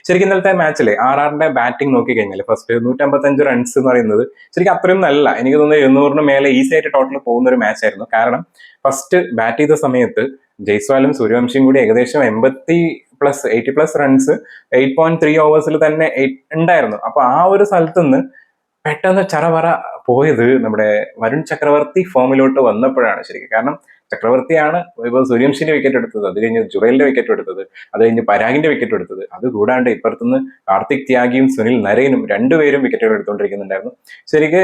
ശരിക്കും ഇന്നലത്തെ മാച്ചിലെ ആറിന്റെ ബാറ്റിംഗ് നോക്കി കഴിഞ്ഞാൽ ഫസ്റ്റ് 155 റൺസ് എന്ന് പറയുന്നത് ശരിക്കും അത്രയും നല്ല, എനിക്ക് തോന്നുന്നു 200 മേലെ ഈസി ആയിട്ട് ടോട്ടൽ പോകുന്ന ഒരു മാച്ച് ആയിരുന്നു. കാരണം ഫസ്റ്റ് ബാറ്റ് ചെയ്ത സമയത്ത് ജയ്സ്വാലും സൂര്യവംശിയും കൂടി ഏകദേശം 80+ റൺസ് 8.3 ഓവേഴ്സിൽ തന്നെ ഉണ്ടായിരുന്നു. അപ്പൊ ആ ഒരു സ്ഥലത്തുനിന്ന് പെട്ടെന്ന് ചറവറ പോയത് നമ്മുടെ വരുൺ ചക്രവർത്തി ഫോമിലോട്ട് വന്നപ്പോഴാണ് ശരിക്കും. കാരണം ചക്രവർത്തിയാണ് ഇപ്പോൾ സൂര്യവംശിന്റെ വിക്കറ്റ് എടുത്തത്, അത് കഴിഞ്ഞ് ജുറേലിന്റെ വിക്കറ്റ് എടുത്തത്, അത് കഴിഞ്ഞ് പരാഗിന്റെ വിക്കറ്റ് എടുത്തത്, അത് കൂടാണ്ട് ഇപ്പുറത്തുനിന്ന് കാർത്തിക് ത്യാഗിയും സുനിൽ നരേനും രണ്ടുപേരും വിക്കറ്റുകൾ എടുത്തുകൊണ്ടിരിക്കുന്നുണ്ടായിരുന്നു. ശരിക്ക്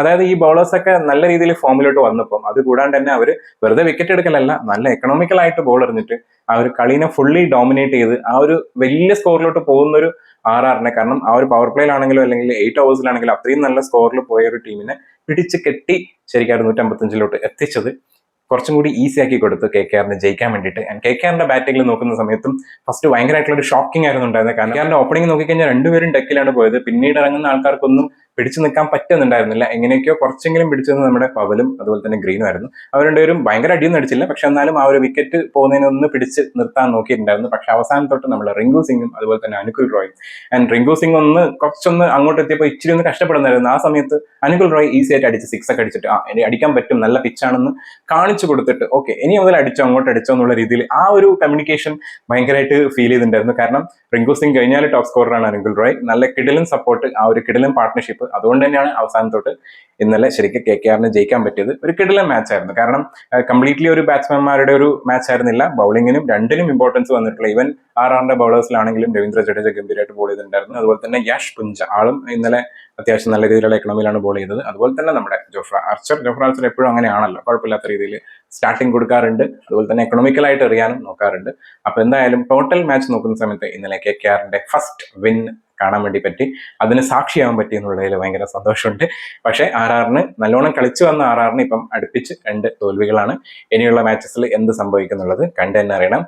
അതായത് ഈ ബൗളേഴ്സൊക്കെ നല്ല രീതിയിൽ ഫോമിലോട്ട് വന്നപ്പം അത് കൂടാണ്ട് തന്നെ അവർ വെറുതെ വിക്കറ്റ് എടുക്കലല്ല, നല്ല എക്കണോമിക്കൽ ആയിട്ട് ബോൾ എറിഞ്ഞിട്ട് ആ ഒരു കളീനെ ഫുള്ളി ഡോമിനേറ്റ് ചെയ്ത് ആ ഒരു വലിയ സ്കോറിലോട്ട് പോകുന്നൊരു ആറിനെ, കാരണം ആ ഒരു പവർ പ്ലേയിലാണെങ്കിലും അല്ലെങ്കിൽ 8 ഓവേഴ്സിലാണെങ്കിലും അത്രയും നല്ല സ്കോറിൽ പോയ ഒരു ടീമിനെ പിടിച്ച് കെട്ടി ശരിക്കും 155 എത്തിച്ചത് കുറച്ചും കൂടി ഈസി ആക്കി കൊടുത്തു KKR ജയിക്കാൻ വേണ്ടിയിട്ട്. ആൻഡ് KKR ബാറ്റിംഗിൽ നോക്കുന്ന സമയത്തും ഫസ്റ്റ് ഭയങ്കരമായിട്ടുള്ള ഒരു ഷോക്കിംഗ് ആയിരുന്നു ഉണ്ടായിരുന്നത്. കാരണം KKR ഓപ്പണിംഗ് നോക്കിക്കഴിഞ്ഞാൽ രണ്ടുപേരും ഡെക്കിലാണ് പോയത്. പിന്നീട് ഇറങ്ങുന്ന ആൾക്കാർക്കൊന്നും പിടിച്ചു നിൽക്കാൻ പറ്റുന്നുണ്ടായിരുന്നില്ല. എങ്ങനെയൊക്കെയോ കുറച്ചെങ്കിലും പിടിച്ചത് നമ്മുടെ പവലും അതുപോലെ തന്നെ ഗ്രീനും ആയിരുന്നു. അവർ രണ്ടുപേരും ഭയങ്കര അടിയൊന്നും അടിച്ചില്ല, പക്ഷെ എന്നാലും ആ ഒരു വിക്കറ്റ് പോകുന്നതിനൊന്ന് പിടിച്ച് നിർത്താൻ നോക്കിയിട്ടുണ്ടായിരുന്നു. പക്ഷെ അവസാനം തൊട്ട് നമ്മൾ റിങ്കു സിംഗും അതുപോലെ തന്നെ അനുകുൽ റോയും, ആൻഡ് റിങ്കു സിംഗ് കുറച്ചൊന്ന് അങ്ങോട്ട് എത്തിയപ്പോൾ ഇച്ചിരി ഒന്ന് കഷ്ടപ്പെടുന്നായിരുന്നു. ആ സമയത്ത് അനുകുൽ റോയ് ഈസി ആയിട്ട് അടിച്ച് 6 ഒക്കെ അടിച്ചിട്ട് ഇനി അടിക്കാൻ പറ്റും, നല്ല പിച്ചാണെന്ന് കാണിച്ചു കൊടുത്തിട്ട് ഓക്കെ ഇനി മുതൽ അടിച്ചോ അങ്ങോട്ട് അടിച്ചോ എന്നുള്ള രീതിയിൽ ആ ഒരു കമ്മ്യൂണിക്കേഷൻ ഭയങ്കരമായിട്ട് ഫീൽ ചെയ്തിട്ടുണ്ടായിരുന്നു. കാരണം റിങ്കു സിംഗ് കഴിഞ്ഞാൽ ടോപ്പ് സ്കോററാണ് അനുകുൽ റോയ്, നല്ല കിടിലൻ സപ്പോർട്ട്, ആ ഒരു കിടിലൻ പാർട്ട്ണർഷിപ്പ്. അതുകൊണ്ട് തന്നെയാണ് അവസാനം തൊട്ട് ഇന്നലെ ശരിക്കും KKR ജയിക്കാൻ പറ്റിയത്. ഒരു കിടിലൻ മാച്ച് ആയിരുന്നു. കാരണം കംപ്ലീറ്റ്ലി ഒരു ബാറ്റ്സ്മാൻമാരുടെ ഒരു മാച്ച് ആയിരുന്നില്ല, ബൗളിങ്ങിനും രണ്ടിനും ഇമ്പോർട്ടൻസ് വന്നിട്ടുള്ള ഈവൻ ആറിന്റെ ബൗളേഴ്സിലാണെങ്കിലും രവീന്ദ്ര ജഡേജ ഗംഭീരമായിട്ട് ബോൾ ചെയ്തിട്ടുണ്ടായിരുന്നു. അതുപോലെ തന്നെ യാഷ് പുഞ്ച ആളും ഇന്നലെ അത്യാവശ്യം നല്ല രീതിയിലുള്ള എക്കണോമിയിലാണ് ബോൾ ചെയ്തത്. അതുപോലെ തന്നെ നമ്മുടെ ജോഫ്ര ആർച്ചർ എപ്പോഴും അങ്ങനെയാണല്ലോ, കുഴപ്പമില്ലാത്ത രീതിയിൽ സ്റ്റാർട്ടിങ് കൊടുക്കാറുണ്ട്, അതുപോലെ തന്നെ എക്കണോമിക്കലായിട്ട് എറിയാനും നോക്കാറുണ്ട്. അപ്പൊ എന്തായാലും ടോട്ടൽ മാച്ച് നോക്കുന്ന സമയത്ത് ഇന്നലെ KKR ഫസ്റ്റ് വിൻ കാണാൻ വേണ്ടി പറ്റി, അതിന് സാക്ഷിയാവാൻ പറ്റി എന്നുള്ളതിൽ ഭയങ്കര സന്തോഷമുണ്ട്. പക്ഷേ RRന് നല്ലോണം കളിച്ചു വന്ന RRന് ഇപ്പം അടുപ്പിച്ച് 2 തോൽവികളാണ്. ഇനിയുള്ള മാച്ചസിൽ എന്ത് സംഭവിക്കുന്നുള്ളത് കണ്ടു തന്നെ അറിയണം.